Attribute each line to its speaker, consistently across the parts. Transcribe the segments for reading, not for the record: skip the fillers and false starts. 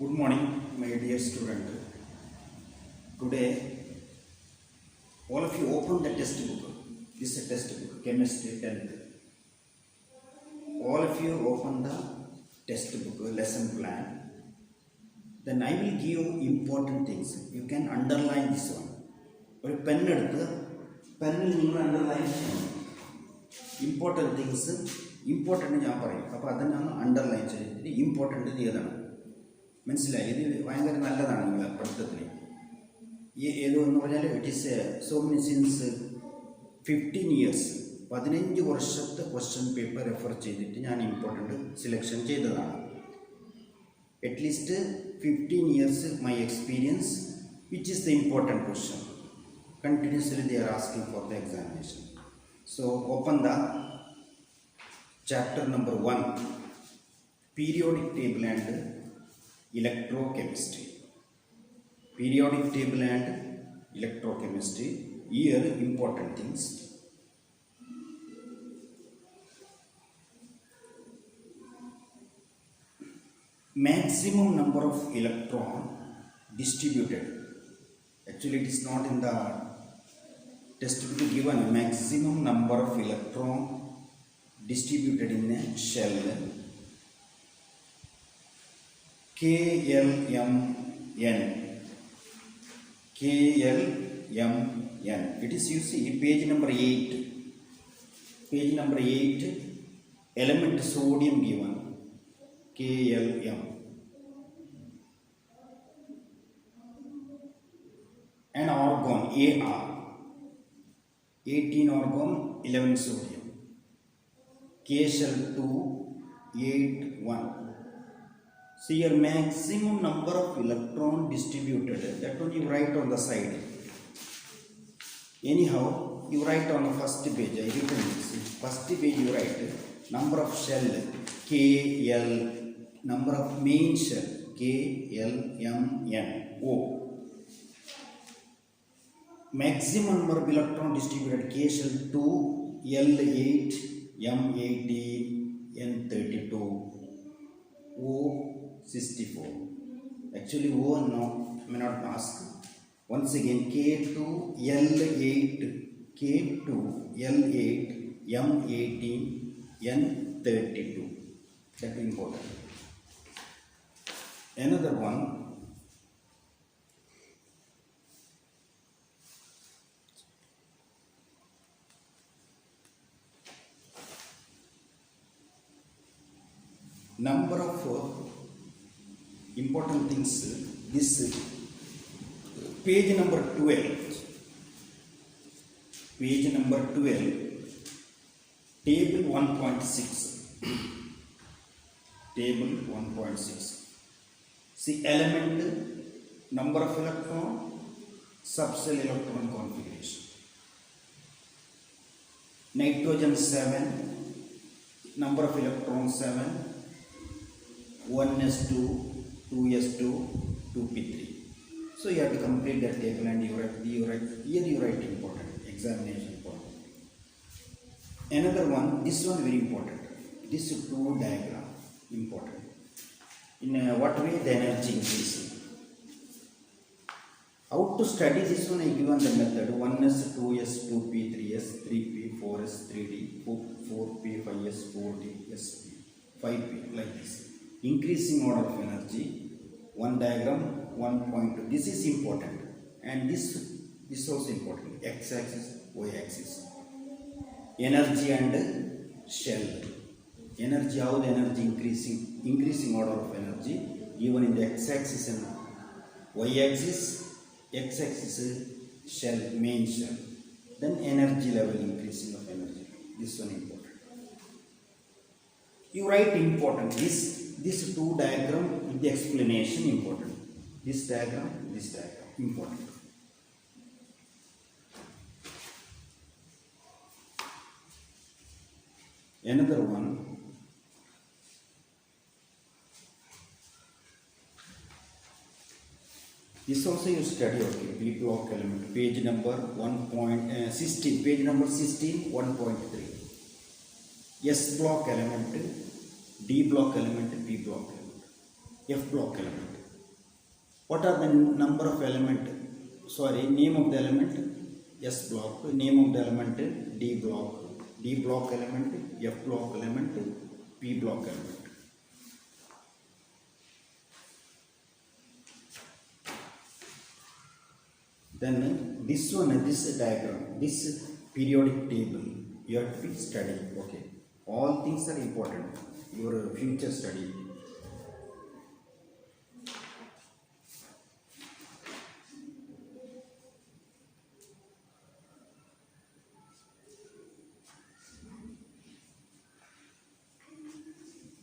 Speaker 1: Good morning, my dear student. Today, all of you open the textbook. This is a textbook, chemistry 10th. All of you open the textbook, lesson plan. Then I will give you important things. You can underline this one. ഒരു പെണ്ണെടുത്ത് പെണ്ണിൽ നിങ്ങൾ underline ചെയ്യണം. Important things important ഞാൻ പറയും. അപ്പോൾ അതിനൊന്ന് underline ചെയ്തിട്ട് important ചെയ്തതാണ്. മനസ്സിലായി? ഇത് ഭയങ്കര നല്ലതാണ് നിങ്ങളുടെ പഠിത്തത്തിന്. ഏതെന്ന് പറഞ്ഞാൽ it is so many since 15 years 15 വർഷത്തെ ക്വസ്റ്റ്യൻ പേപ്പർ റെഫർ ചെയ്തിട്ട് ഞാൻ ഇമ്പോർട്ടൻ്റ് സെലക്ഷൻ ചെയ്തതാണ്. At least 15 years my experience, which is the important question. Continuously they are asking for the examination. So open the chapter number 1, periodic table and electrochemistry. Periodic table and electrochemistry. Here important things. Maximum number of electron distributed. Actually it is not in the textbook given. Maximum number of electron distributed in a shell. KLMN. KLMN. It is, you see, page number 8. Page number 8. Element sodium given. KLM. And argon, AR. 18 argon, 11 sodium. K shell 2, 8, 1. See your maximum number of electron distributed. That one you write on the side. Anyhow, you write on the first page. I written this. First page you write number of shell KL, number of main shell KLMN O. Maximum number of electron distributed K shell 2, L8, M18, N32, O64. Actually O no, may not ask. Once again K2, L8, K2, L8, M18, N32. That is important. Another one. Number of important things. This page number 12. Page number 12. Table 1.6. Table 1.6. See element, number of electron, subcell electron configuration. Nitrogen 7, number of electrons 7, 1s2, 2s2, 2p3. So you have to complete that table and you write here you write important, examination important. Another one, this one very important. This 2 diagram important. In what way the energy increasing. How to study this one I given the method 1s, 2s, 2p, 3s, 3p, 4s, 3d, 4p, 5s, 4d, sp, 5p like this. Increasing order of energy, one diagram, 1.2. This is important, and this also important. X-axis, Y-axis. Energy and shell. Energy, how the energy increasing order of energy, even in the X-axis and Y-axis. X-axis shell, main shell. Then energy level, increasing of energy. This one important. You write important. This 2 diagram with the explanation important. This diagram, important. Another one. This also you study, okay. P block element, page number 1.16, page number 16, 1.3. S block element, D block element, P block element, F block element. What are the number of element? Sorry, name of the element S block, name of the element D block, D block element, F block element, P block element. Then this one, this diagram, this periodic table, you have to be studying. Okay, all things are important. Your future study.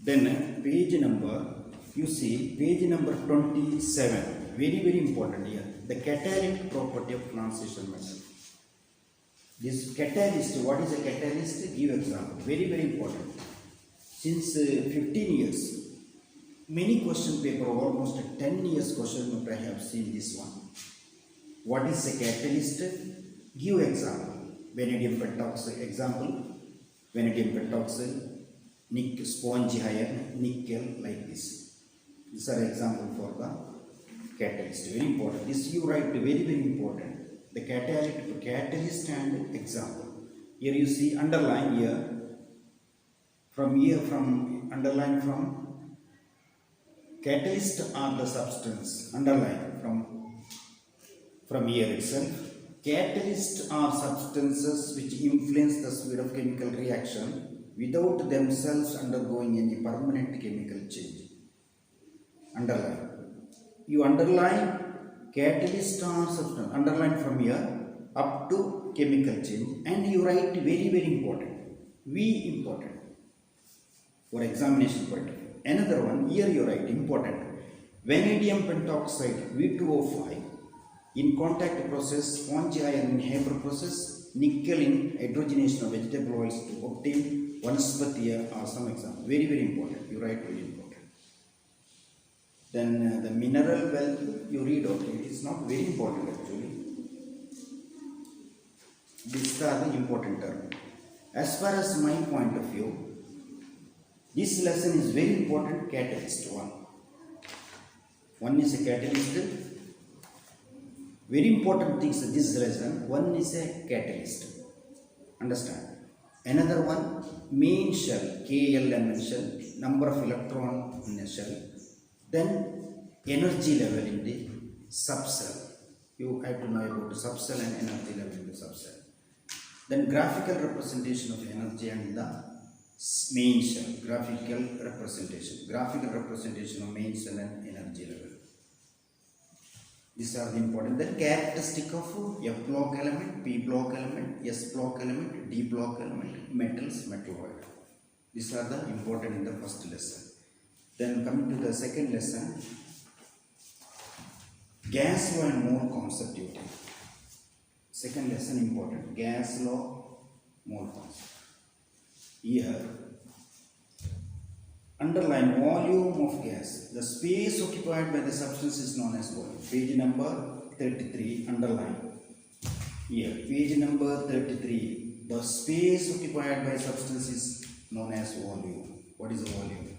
Speaker 1: Then page number, you see page number 27, very important here. The catalytic property of transition metal. This catalyst, what is a catalyst? Give example, very important. Since 15 years, many question paper, almost 10 years question paper I have seen this one. What is a catalyst? Give example. Vanadium pentoxide, example, vanadium pentoxide, nickel, sponge iron, nickel, like this. These are example for the catalyst. Very important. This you write very important. The catalyst and example. Here you see underline here. From underline from catalyst are the substance. Underline from here itself. Catalysts are substances which influence the speed of chemical reaction without themselves undergoing any permanent chemical change. Underline. You underline catalyst or substance. Underline from here up to chemical change, and you write very important. V important for examination point of view. Another one here you write important. Vanadium pentoxide V2O5 in contact process, sponge iron in Haber process, nickel in hydrogenation of vegetable oils to obtain Vanaspati or some example. Very important. You write very important. Then the mineral wealth you read. Okay, it is not very important actually. These are the important terms. As far as my point of view, this lesson is very important. Catalyst one is a catalyst. Very important things in this lesson. One is a catalyst. Understand? Another one, main shell, KLMN shell, number of electron in a shell. Then energy level in the subcell. You have to know about the subcell and energy level in the subcell. Then graphical representation of energy and the main shell. Graphical representation of main shell and energy level. These are the important. Then characteristic of F block element, P block element, S block element, D block element, metals, metalloid. These are the important in the first lesson. Then coming to the second lesson, gas law and mole concept you take. Second lesson important, gas law, mole concept. Here, underline volume of gas. The space occupied by the substance is known as volume. Page number 33, underline. Here, page number 33. The space occupied by substance is known as volume. What is volume?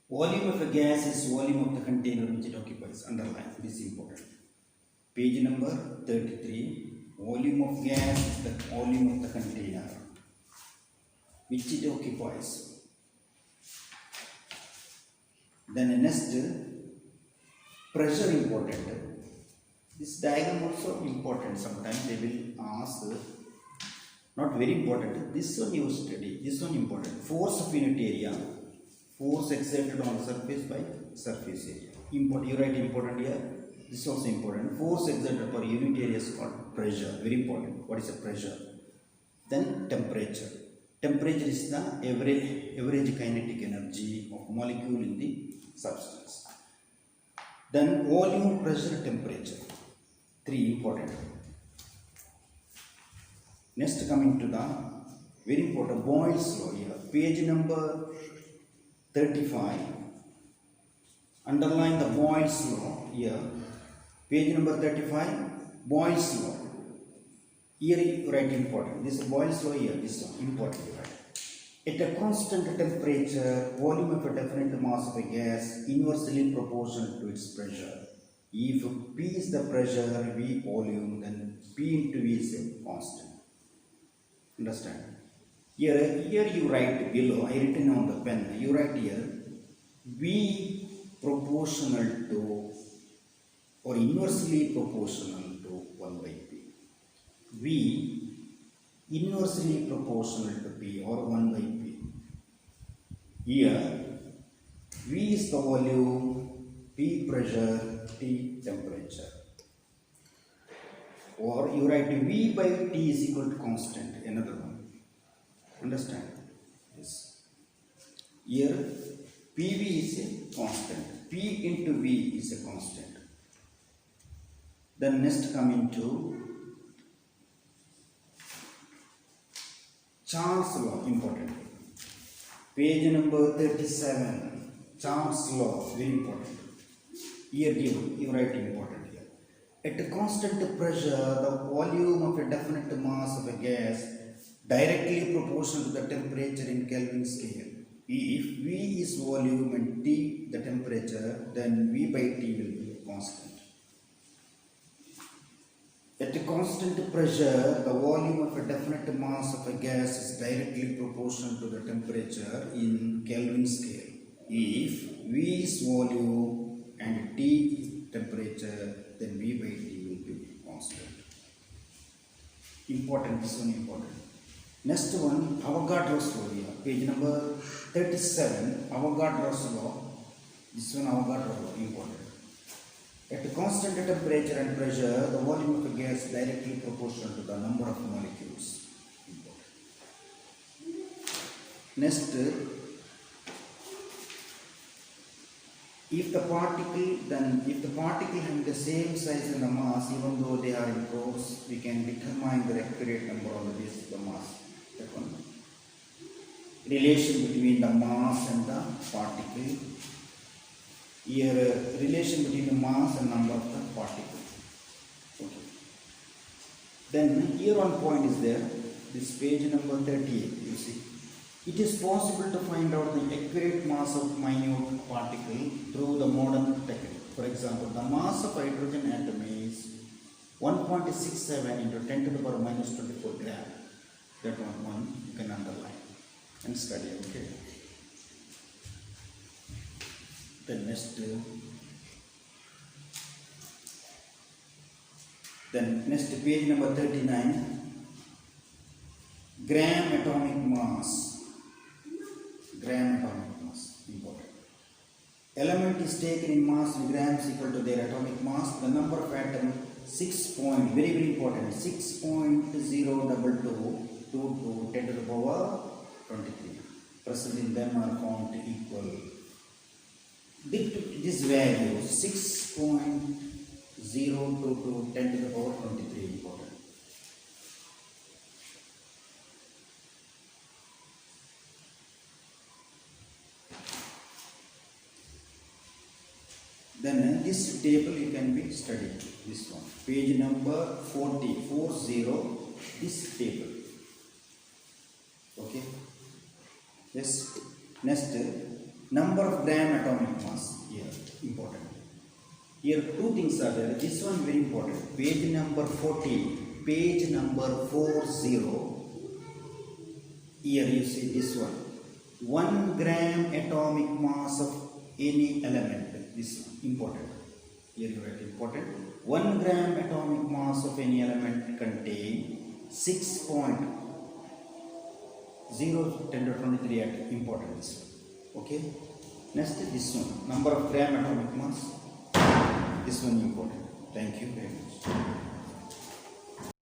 Speaker 1: Volume of a gas is volume of the container which it occupies. Underline. This is important. Page number 33. Volume of gas is the volume of the container which it occupies. Then next, pressure important. This diagram also important. Sometimes they will ask, not very important. This one you study. This one important. Force of unit area. Force exerted on the surface by surface area. Important. You write important here. This is also important. Force exerted per unit area is called pressure. Very important. What is the pressure? Then temperature. Temperature is the average kinetic energy of molecule in the substance. Then volume, pressure, temperature. Three important. Next coming to the very important Boyle's law here. Page number 35. Underline the Boyle's law here. Page number 35. Boyle's law. Here you write important. This is Boyle's law here. This one important. At a constant temperature, volume of a definite mass of a gas inversely proportional to its pressure. If P is the pressure, V volume, then P into V is a constant. Understand? Here you write below, I written on the pen, you write here V proportional to or inversely proportional to 1 by P. V inversely proportional to P or 1 by P. Here V is the volume, P pressure, T temperature. Or you write V by T is equal to constant, another one. Understand? Yes. Here PV is a constant. P into V is a constant. Then next come into Charles law, important. Page number 37. Charles law, very important. Here given, you write important here. At a constant pressure, the volume of a definite mass of a gas directly proportional to the temperature in Kelvin scale. If V is volume and T the temperature, then V by T will be constant. At a constant pressure, the volume of a definite mass of a gas is directly proportional to the temperature in Kelvin scale. If V is volume and T is temperature, then V by T will be constant. Important, this one important. Next one, Avogadro's law here, page number 37, Avogadro's law. This one Avogadro's law, important. At a constant temperature and pressure, the volume of a gas is directly proportional to the number of molecules. Important. Next, if the particle have the same size and the mass, even though they are in crores, we can determine the accurate number on the basis of the mass. That one. Relation between the mass and the particle. Here, relation between the mass and number of the particle. Okay. Then here one point is there. This page number 38. You see, it is possible to find out the accurate mass of minute particle through the modern technique. For example, the mass of hydrogen atom is 1.67 into 10 to the power minus 24 gram. That one you can underline and study. Okay. Then next page number 39, gram atomic mass. Gram atomic mass, important. Element is taken in mass in grams equal to their atomic mass. The number of atoms 6 point, very very important, 6.022 to 10 to the power 23. Present in them are found equal. This value 6.022 to 10 to the power 23 important. Then this table you can be studied. This one, page number 40, this table. Okay. Yes. Next, number of gram atomic mass. Here, important. Here two things are there. This one very important. Page number 40. Page number 40. Here you see this one. 1 gram atomic mass of any element. This one important. Here you write important. 1 gram atomic mass of any element contain 6.0 10 to 23 atom. Important this one. Okay. Next this one. Number of gram atomic mass. This one important. Thank you very much.